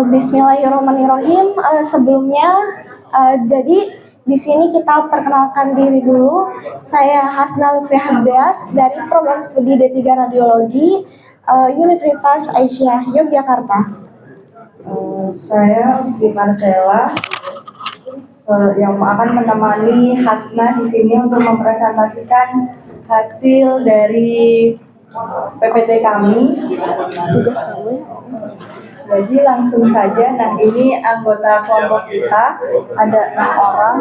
Bismillahirrahmanirrahim. Sebelumnya, jadi di sini kita perkenalkan diri dulu. Saya Hasna Lutfi Hasbias dari program studi D3 Radiologi Universitas Aisyah Yogyakarta. Saya Siti Marcella yang akan menemani Hasna di sini untuk mempresentasikan hasil dari PPT kami. Tugas kamu. Jadi langsung saja. Nah, ini anggota kelompok kita ada 6 orang.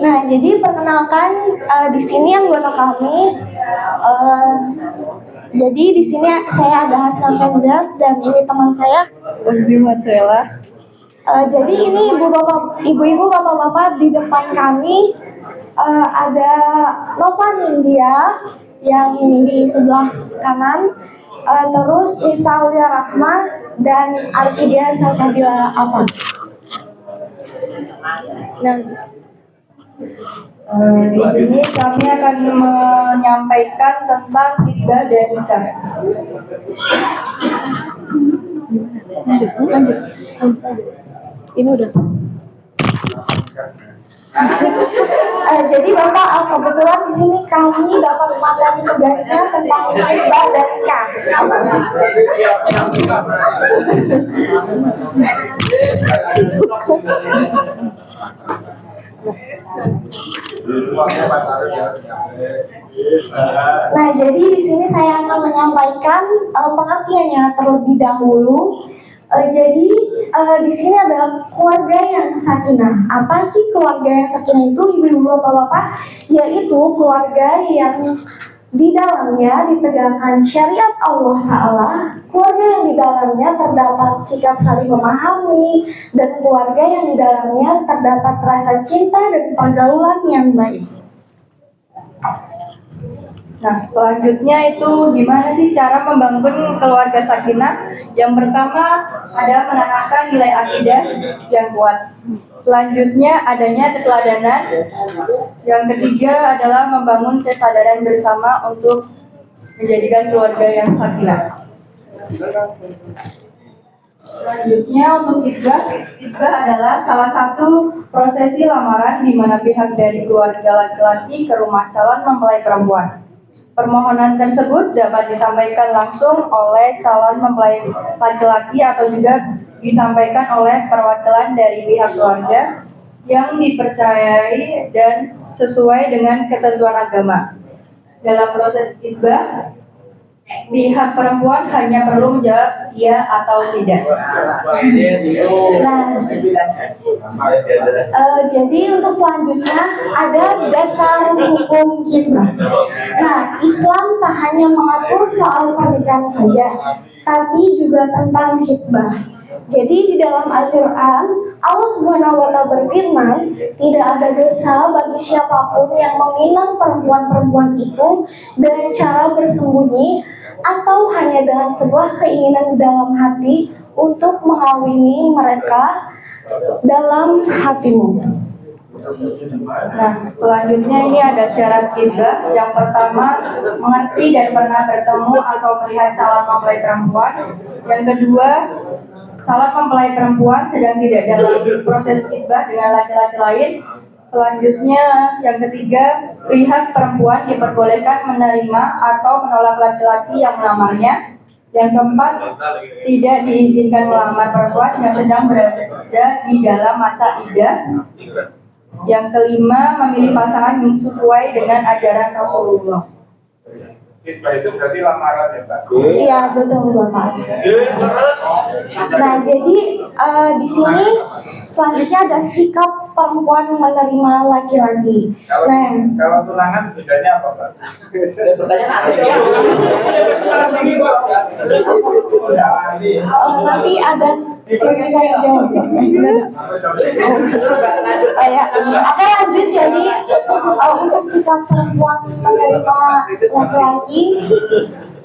Nah, jadi perkenalkan di sini anggota kami. Jadi di sini saya ada Hasna Hasbias dan ini teman saya Siti Marcella. Jadi ini ibu-ibu, bapak-bapak di depan kami ada Nova Nindya yang di sebelah kanan, terus Mita Aulia Rahma dan Artidia Salsabila Alfa. Nah, di sini kami akan menyampaikan tentang hibah dan nikah. ini udah. Jadi Bapak, kebetulan di sini kami dapat materi tugasnya tentang hibah dan nikah. Nah, jadi di sini saya akan menyampaikan pengertiannya terlebih dahulu. Jadi di sini ada keluarga yang sakinah. Apa sih keluarga yang sakinah itu, ibu-ibu, bapak-bapak? Yaitu keluarga yang di dalamnya ditegakkan syariat Allah Ta'ala, keluarga yang di dalamnya terdapat sikap saling memahami, dan keluarga yang di dalamnya terdapat rasa cinta dan pergaulan yang baik. Nah, selanjutnya itu gimana sih cara membangun keluarga sakinah? Yang pertama ada menanamkan nilai akidah yang kuat. Selanjutnya adanya keteladanan. Yang ketiga adalah membangun kesadaran bersama untuk menjadikan keluarga yang sakinah. Selanjutnya untuk hibah adalah salah satu prosesi lamaran di mana pihak dari keluarga laki-laki ke rumah calon mempelai perempuan. Permohonan tersebut dapat disampaikan langsung oleh calon mempelai laki-laki atau juga disampaikan oleh perwakilan dari pihak keluarga yang dipercayai dan sesuai dengan ketentuan agama. Dalam proses hibah, pihak perempuan hanya perlu menjawab iya atau tidak. Jadi untuk selanjutnya ada dasar hukum hibah. Nah, Islam tak hanya mengatur soal pernikahan saja, tapi juga tentang hibah. Jadi di dalam Al-Quran, Allah Subhanahu wa Ta'ala berfirman, tidak ada dosa bagi siapapun yang meminang perempuan-perempuan itu dengan cara bersembunyi atau hanya dengan sebuah keinginan di dalam hati untuk mengawini mereka dalam hatimu. Nah, selanjutnya ini ada syarat hibah. Yang pertama, mengerti dan pernah bertemu atau melihat calon mempelai perempuan. Yang kedua, calon mempelai perempuan sedang tidak dalam proses hibah dengan laki-laki lain. Selanjutnya, yang ketiga, pihak perempuan diperbolehkan menerima atau menolak laki-laki yang melamarnya. Yang keempat, tidak diizinkan melamar perempuan yang sedang berada di dalam masa iddah. Yang kelima, memilih pasangan yang sesuai dengan ajaran Rasulullah. Hibah itu berarti lamaran ya, Pak? Iya, betul Bapak. Nah, jadi di sini selanjutnya ada sikap perempuan menerima laki-laki. Kalau tunangan bedanya apa, Pak? Pertanyaan Nanti ada sesi saya jawab. Oke, lanjut. Jadi untuk sikap perempuan menerima laki-laki,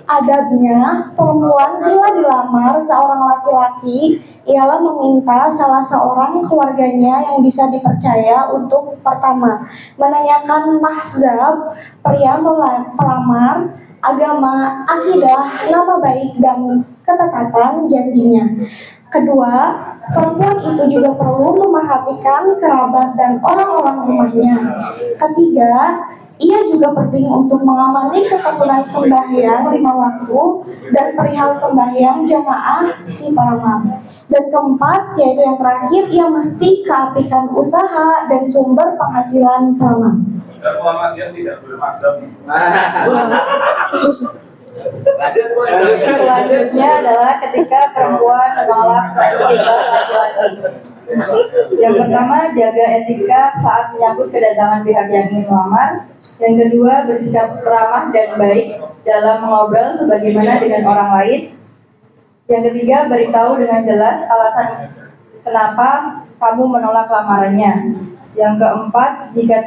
adabnya perempuan bila melamar seorang laki-laki ialah meminta salah seorang keluarganya yang bisa dipercaya untuk pertama menanyakan mahzab pria pelamar, agama, akidah, nama baik, dan ketetapan janjinya. Kedua, perempuan itu juga perlu memerhatikan kerabat dan orang-orang rumahnya. Ketiga, ia juga penting untuk mengamati ketekunan sembahyang 5 waktu dan perihal sembahyang jamaah si pelamar. Dan keempat, yaitu yang terakhir, ia mesti keapikan usaha dan sumber penghasilan pelamar. Dan Muhammadiyah tidak bermakna. Selanjutnya adalah ketika perempuan menolak hibah laki-laki. Yang pertama, jaga etika saat menyambut kedatangan pihak yang ingin melamar. Yang kedua, bersikap ramah dan baik dalam mengobrol sebagaimana dengan orang lain. Yang ketiga, beritahu dengan jelas alasan kenapa kamu menolak lamarannya. Yang keempat, jika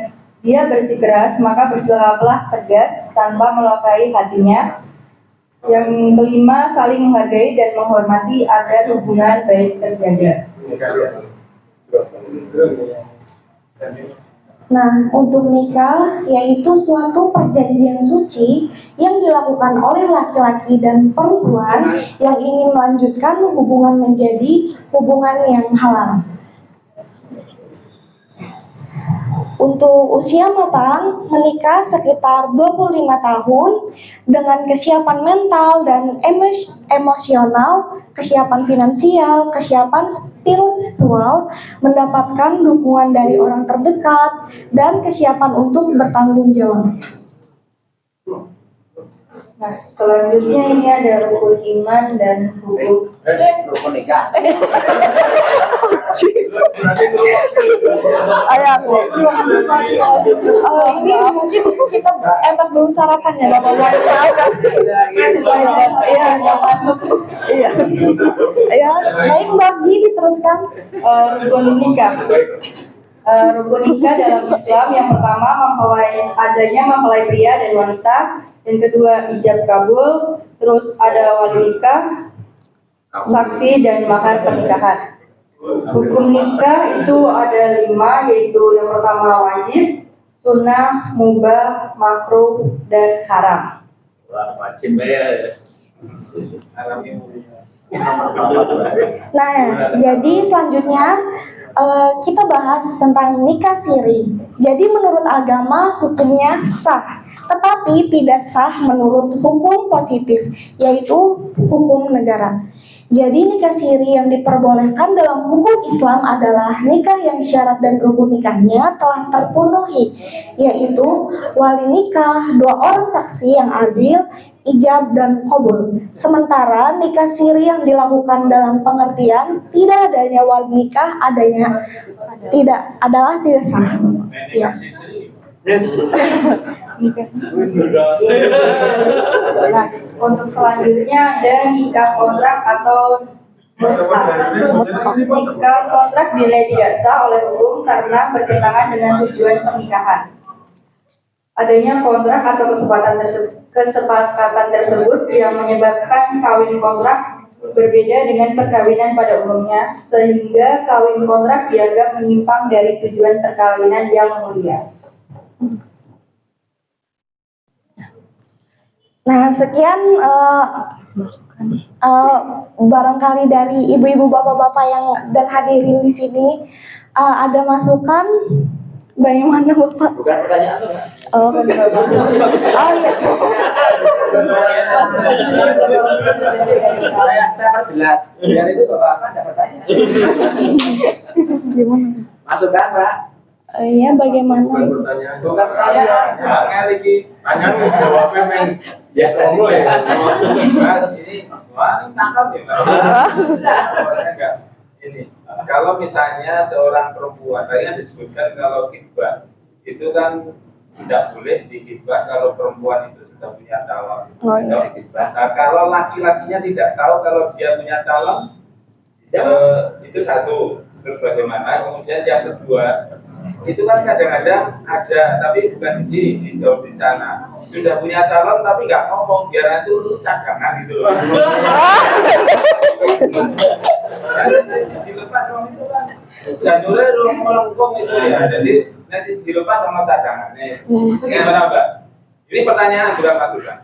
dia bersikeras, maka bersikaplah tegas tanpa melukai hatinya. Yang kelima, saling menghargai dan menghormati agar hubungan baik terjaga. Nah, untuk nikah yaitu suatu perjanjian suci yang dilakukan oleh laki-laki dan perempuan yang ingin melanjutkan hubungan menjadi hubungan yang halal. Untuk usia matang, menikah sekitar 25 tahun dengan kesiapan mental dan emosional, kesiapan finansial, kesiapan spiritual, mendapatkan dukungan dari orang terdekat, dan kesiapan untuk bertanggung jawab. Nah, selanjutnya ini ada rukun iman dan hukum. Rukun nikah. Ini mungkin kita emang belum sarapan ya Bapak-Bapak. Iya. Ya, baik Mbak Gi diteruskan. Rukun nikah. Rukun nikah dalam Islam yang pertama mempelai pria dan wanita. Yang kedua ijab kabul, terus ada wali nikah, saksi dan mahar pernikahan. Hukum nikah itu ada 5, yaitu yang pertama wajib, sunnah, mubah, makruh, dan haram. Wajib ya. Nah, jadi selanjutnya kita bahas tentang nikah siri. Jadi menurut agama hukumnya sah, tetapi tidak sah menurut hukum positif, yaitu hukum negara. Jadi nikah siri yang diperbolehkan dalam hukum Islam adalah nikah yang syarat dan rukun nikahnya telah terpenuhi, yaitu wali nikah, 2 orang saksi yang adil, ijab dan qabul. Sementara nikah siri yang dilakukan dalam pengertian tidak adanya wali nikah adalah tidak sah. Ya. Nah, untuk selanjutnya ada nikah kontrak atau mustah. Nikah kontrak dinilai tidak sah oleh hukum karena bertentangan dengan tujuan pernikahan. Adanya kontrak atau kesepakatan tersebut yang menyebabkan kawin kontrak berbeda dengan perkawinan pada umumnya, sehingga kawin kontrak dianggap menyimpang dari tujuan perkawinan yang mulia. Nah, sekian barangkali dari ibu-ibu bapak-bapak yang dan hadirin di sini ada masukan bagaimana Bapak? Bukan pertanyaan itu, Pak. Oh iya. Saya perjelas. Biar itu Bapak ada pertanyaan. Gimana? Masukkan, Pak. Iya, bagaimana? Bukan pertanyaan. Jangan lagi. Tanya jawabnya men. Ya, ngomong ya. Ini tangkap ya. Enggak. Ini kalau misalnya seorang perempuan, tadi kan disebutkan kalau khitbah itu kan tidak boleh dihitbah kalau perempuan itu sudah punya calon. Oh, iya. Nah, kalau laki-lakinya tidak tahu kalau dia punya calon, itu satu. Terus bagaimana? Kemudian yang kedua, itu kan kadang-kadang ada, tapi bukan di sini, dijawab di sana. Sudah punya calon tapi nggak ngomong, biar nanti lu cadangan gitu loh. Siji lepas dong itu kan. Jadulnya dong melengkung itu ya. Jadi siji lepas sama cadangannya. Itu gimana, Mbak? Ini pertanyaan bukan masukan.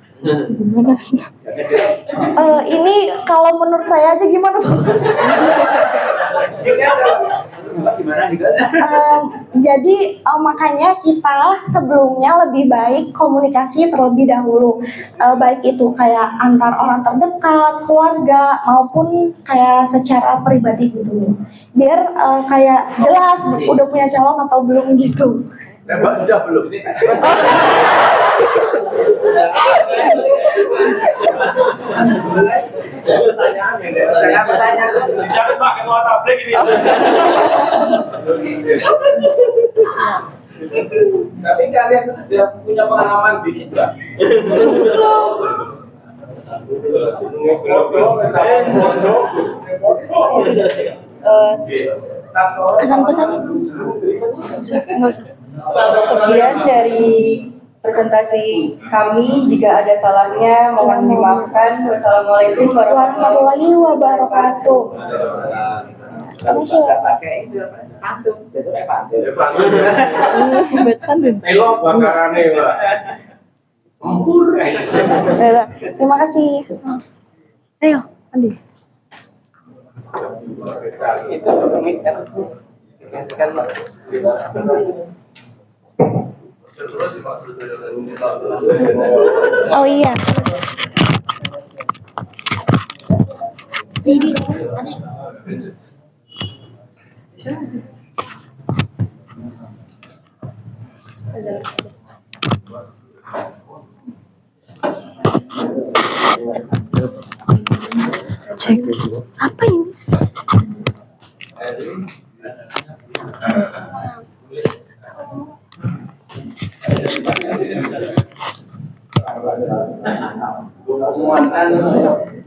Ini kalau menurut saya aja gimana Pak? Gimana gitu? Jadi makanya kita sebelumnya lebih baik komunikasi terlebih dahulu, baik itu kayak antar orang terdekat, keluarga maupun kayak secara pribadi gitu, biar kayak jelas udah punya calon atau belum gitu. Mbak sudah belum nih? Pertanyaan. Jangan Pak ketua tablik ini. Tapi kalian itu sudah punya pengalaman dikit, Mbak? Kesan-kesan nggak usah. Sekian dari presentasi kami. Jika ada salahnya mohon dimaafkan. Wassalamualaikum Warahmatullahi wabarakatuh. Pakai itu pantun, itu kayak pantun. Elok bakarane, Mbak. Terima kasih. Ayo, Andi. Itu rumit kan? Oh iya. Cek. Apa ini?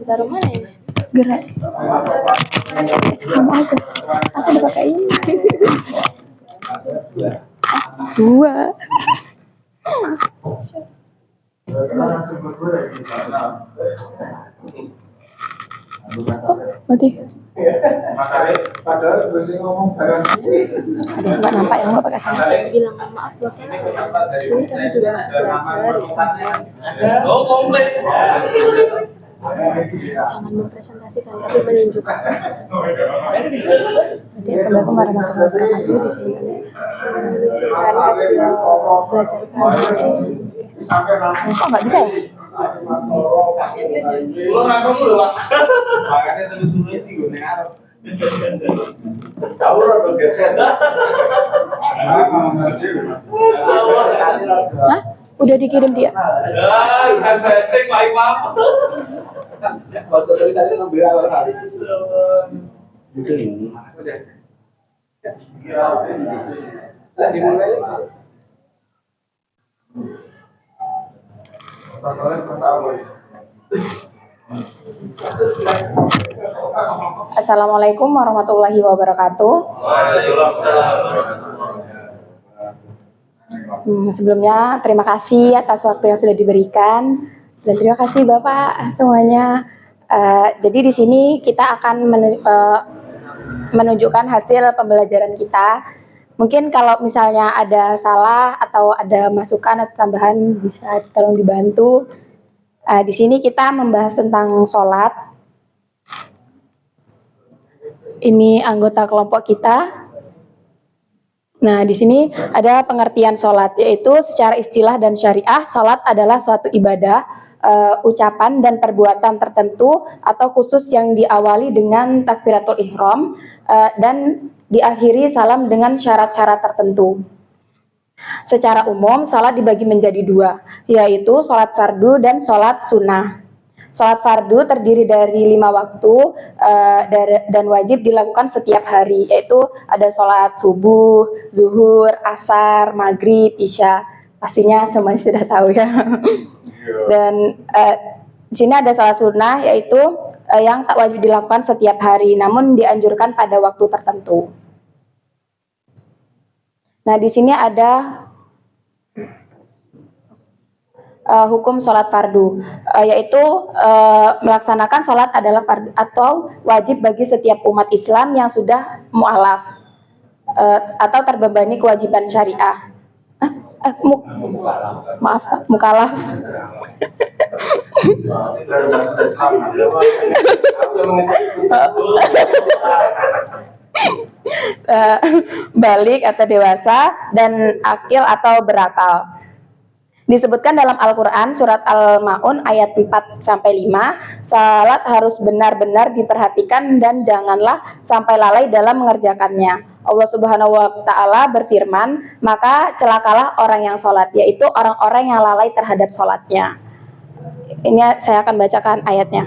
Taruh mana ya? Gerak. Kamu aja. Aku udah pakai ini. Dua. Oh, mati. Padahal terus ngomong barang Ada nggak nampak yang nggak pakai kacamata. Bilang maaf Bapak, sini kami juga masih belajar. Oh, komplit. Jangan mempresentasikan tapi menunjukkan. Berarti assalamualaikum warahmatullahi wabarakatuh di sini. Menunjukkan hasil belajar kami. Kok nggak bisa ya? Lo rangkum dulu, Pak. Makanya tulis-tulis di gue ngarep. Tahu lo geser. Hah? Udah dikirim dia? Udah basic Pak Imam. Foto tulisannya ngambil awal kali. Lah dimulai. Assalamualaikum warahmatullahi wabarakatuh. Sebelumnya terima kasih atas waktu yang sudah diberikan dan terima kasih Bapak semuanya. Jadi di sini kita akan menunjukkan hasil pembelajaran kita. Mungkin kalau misalnya ada salah atau ada masukan atau tambahan bisa tolong dibantu. Di sini kita membahas tentang sholat. Ini anggota kelompok kita. Nah, di sini ada pengertian sholat, yaitu secara istilah dan syariah, sholat adalah suatu ibadah, ucapan dan perbuatan tertentu atau khusus yang diawali dengan takbiratul ihram dan diakhiri salam dengan syarat-syarat tertentu. Secara umum, salat dibagi menjadi dua, yaitu salat fardu dan salat sunnah. Salat fardu terdiri dari 5 waktu dan wajib dilakukan setiap hari, yaitu ada salat subuh, zuhur, asar, maghrib, isya. Pastinya semuanya sudah tahu ya. Dan di sini ada salat sunnah, yaitu yang tak wajib dilakukan setiap hari, namun dianjurkan pada waktu tertentu. Nah, di sini ada hukum sholat fardu, yaitu melaksanakan sholat adalah fardu atau wajib bagi setiap umat Islam yang sudah mu'alaf atau terbebani kewajiban syariah. Mukalaf. Balik atau dewasa dan akil atau berakal. Disebutkan dalam Al-Quran surat Al-Ma'un ayat 4-5, salat harus benar-benar diperhatikan dan janganlah sampai lalai dalam mengerjakannya. Allah Subhanahu wa Ta'ala berfirman, maka celakalah orang yang sholat, yaitu orang-orang yang lalai terhadap sholatnya. Ini saya akan bacakan ayatnya.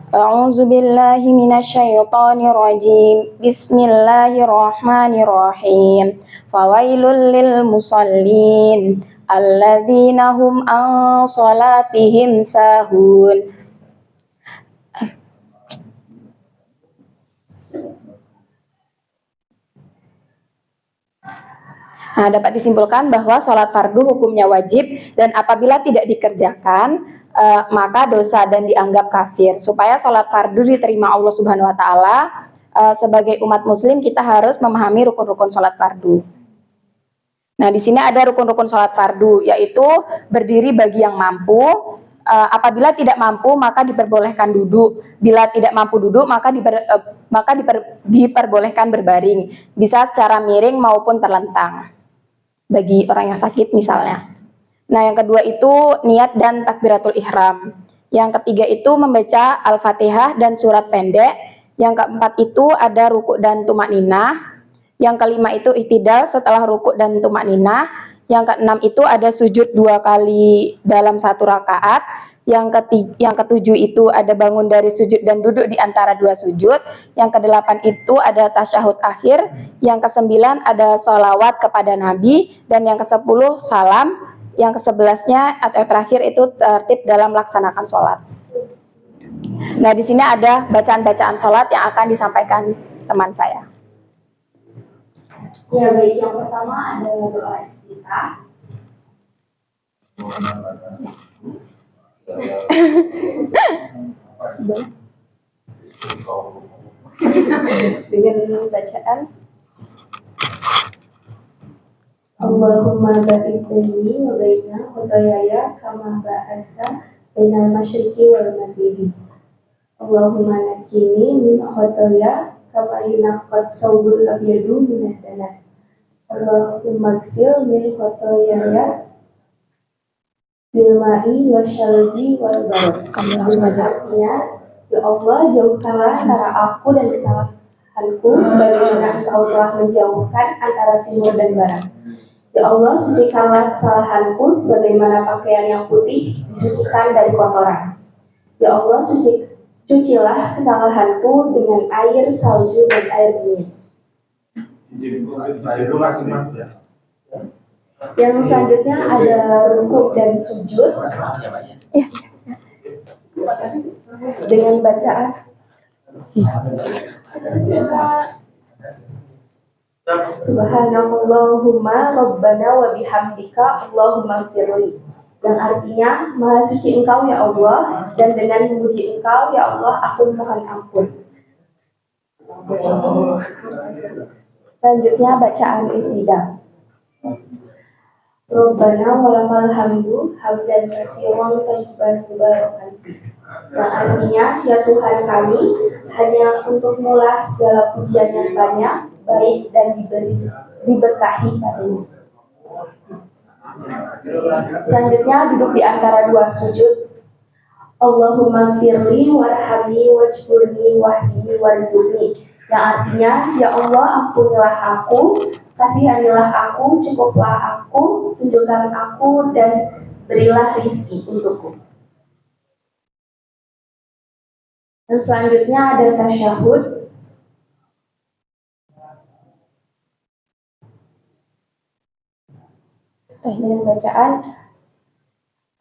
A'udzubillahi minasyaitonirrajim. Bismillahirrahmanirrahim. Fawailul lil musallin alladzina hum an sholatihim sahun. Nah, dapat disimpulkan bahwa sholat fardu hukumnya wajib dan apabila tidak dikerjakan maka dosa dan dianggap kafir. Supaya sholat fardu diterima Allah Subhanahu Wa Taala, sebagai umat Muslim kita harus memahami rukun-rukun sholat fardu. Nah, di sini ada rukun-rukun sholat fardu, yaitu berdiri bagi yang mampu. Apabila tidak mampu maka diperbolehkan duduk. Bila tidak mampu duduk maka diperbolehkan berbaring. Bisa secara miring maupun terlentang. Bagi orang yang sakit misalnya. Nah, yang kedua itu niat dan takbiratul ihram. Yang ketiga itu membaca Al-Fatihah dan surat pendek. Yang keempat itu ada rukuk dan tumakninah. Yang kelima itu ihtidal setelah rukuk dan tumakninah. Yang keenam itu ada sujud 2 kali dalam 1 rakaat. Yang ketujuh itu ada bangun dari sujud dan duduk di antara 2 sujud. Yang kedelapan itu ada tasyahud akhir. Yang kesembilan ada sholawat kepada Nabi. Dan yang kesepuluh salam. Yang ke-11-nya atau terakhir itu tertib dalam melaksanakan sholat. Nah, di sini ada bacaan-bacaan sholat yang akan disampaikan teman saya. Ya, baik. Yang pertama ada doa iftitah. Dengan bacaan Allahumma ba'id baini wa baina khotoyaya kama ba'adta bainal masyriqi wal maghribi. Allahumma naqqini min khotoya kama yunaqqat thawbul abyadu minad danas. Allahumma ighsil min khotoyaya bil ma'i wasyalji wal barad. Artinya, ya Allah, jauhkanlah antara aku dan kesalahanku sebagaimana Engkau telah menjauhkan antara timur dan barat. Ya Allah, sucikanlah kesalahanku sebagaimana pakaian yang putih disucikan dari kotoran. Ya Allah, cucilah kesalahanku dengan air salju dan air dingin. Yang selanjutnya ada rukuk dan sujud. Dengan bacaan Subhanallahumma Rabbana wa bihamdika Allahumma firli. Yang artinya, Maha suci Engkau ya Allah, dan dengan memuji Engkau ya Allah aku mohon ampun. Selanjutnya bacaan iftitah. Rabbana walakal hamdu hamdan katsiran thayyiban mubarakan fi. Yang artinya, ya Tuhan kami, hanya untukmu lah segala pujian yang banyak, baik dan diberkahi padanya. Selanjutnya duduk di antara 2 sujud. Allahumma firli warhamni wajburni wahdini warzuqni. Yang artinya, ya Allah, ampunilah aku, kasihanilah aku, cukuplah aku, tunjukkan aku, dan berilah rizki untukku. Dan selanjutnya ada tasyahud. Dengan bacaan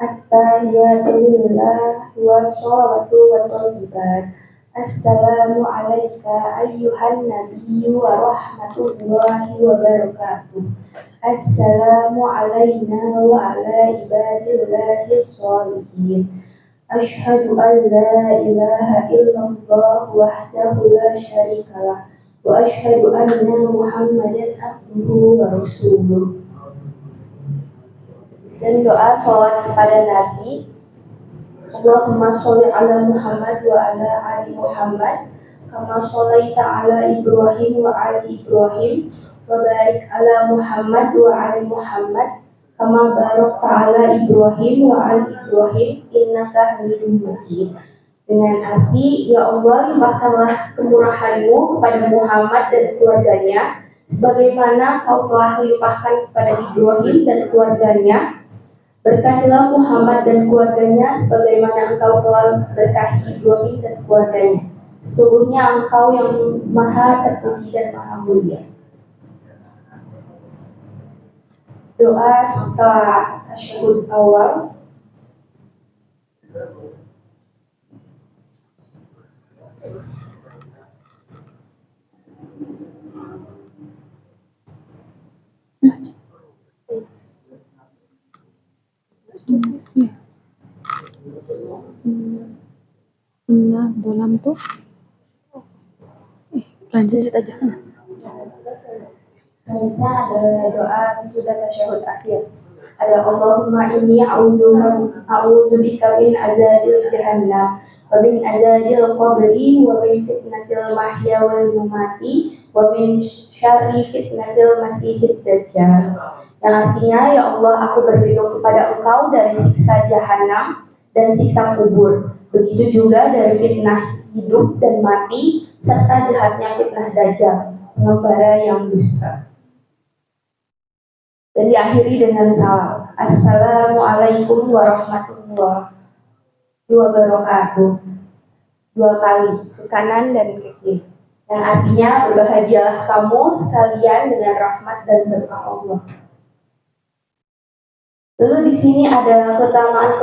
At-tahiyyatu lillah wa sholawatu wa thayyibat. Assalamu alayka ayyuhan nabiyyu wa rahmatullahi wa barakatuh. Assalamu alayna wa ala ibadillahi sholihin. Ashhadu an la ilaha illallah wahdahu la syarikalah wa ashhadu anna Muhammadan abduhu wa rasuluh. Dan doa sholawat kepada Nabi. Allahumma sholli ala Muhammad wa ala ali Muhammad kama sholaita ala Ibrahim wa ali Ibrahim wa barik ala Muhammad wa ali Muhammad kama barakta ala Ibrahim wa ali Ibrahim innaka Hamidum Majid. Dengan arti, ya Allah, limpahkanlah kemurahan-Mu kepada Muhammad dan keluarganya sebagaimana Kau telah limpahkan kepada Ibrahim dan keluarganya. Berkahilah Muhammad dan keluarganya sebagaimana Engkau telah berkahi Ibrahim dan keluarganya. Sesungguhnya Engkau yang maha terpuji dan maha mulia. Doa setelah tasyahud awal. Nah, dalam tuh lanjut aja. Selanjutnya ada doa sudah tasyahud akhir. Ada Allahumma inni a'udzubika min azabil jahannam wa min azabil qabri wa min fitnatil mahya wal mamati wa min syarri fitnatil masiihid dajjal. Yang artinya, ya Allah, aku berlindung kepada Engkau dari siksa jahanam dan siksa kubur. Begitu juga dari fitnah hidup dan mati serta jahatnya fitnah dajjal, pengembara yang dusta. Dan diakhiri dengan salam. Assalamualaikum warahmatullahi wabarakatuh. 2 kali ke kanan dan ke kiri. Yang artinya, berbahagialah kamu sekalian dengan rahmat dan berkah Allah. Lalu di sini ada keutamaan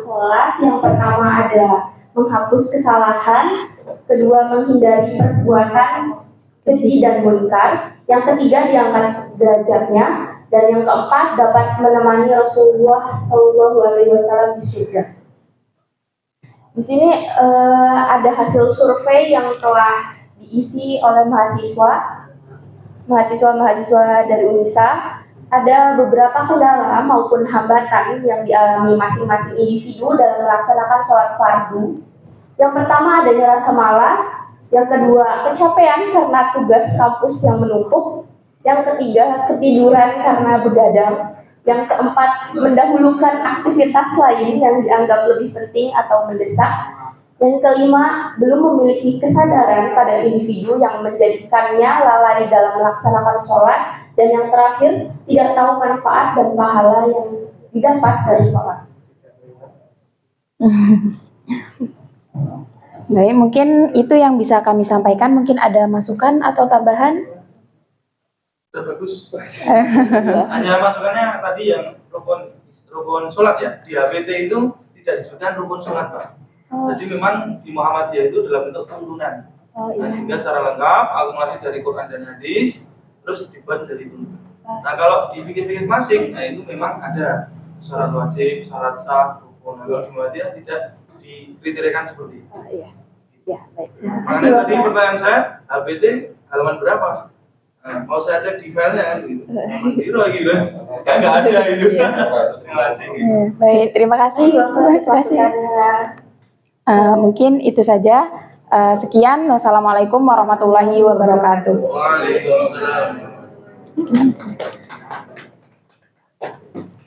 sholat. Yang pertama adalah menghapus kesalahan, kedua menghindari perbuatan keji dan munkar, yang ketiga diangkat derajatnya, dan yang keempat dapat menemani Rasulullah SAW di surga. Di sini ada hasil survei yang telah diisi oleh mahasiswa dari UNISA. Ada beberapa kendala maupun hambatan yang dialami masing-masing individu dalam melaksanakan sholat fardu. Yang pertama adanya rasa malas, yang kedua kecapean karena tugas kampus yang menumpuk, yang ketiga ketiduran karena begadang, yang keempat mendahulukan aktivitas lain yang dianggap lebih penting atau mendesak, yang kelima belum memiliki kesadaran pada individu yang menjadikannya lalai dalam melaksanakan sholat, dan yang terakhir tidak tahu manfaat dan pahala yang didapat dari sholat. Baik, mungkin itu yang bisa kami sampaikan. Mungkin ada masukan atau tambahan? Sudah bagus. Hanya masukannya tadi yang rukun sholat ya. Di HPT itu tidak disebutkan rukun sholat, Pak. Jadi memang di Muhammadiyah itu dalam bentuk turunan. Nah, sehingga secara lengkap akumulasi dari Quran dan hadis terus dibuat dari turunan. Nah, kalau di fikih-fikih masing, nah itu memang ada syarat wajib, syarat sah, rukun. Kalau di Muhammadiyah tidak dikriteриakan seperti itu. Ya, baik. Makanya tadi pertanyaan saya, HPT halaman berapa? Nah, mau saya cek di filenya kan gitu. Biru lagi kan? Kan nggak ada itu. Baik, terima kasih. Mungkin itu saja. Sekian. Wassalamualaikum warahmatullahi wabarakatuh. Waalaikumsalam.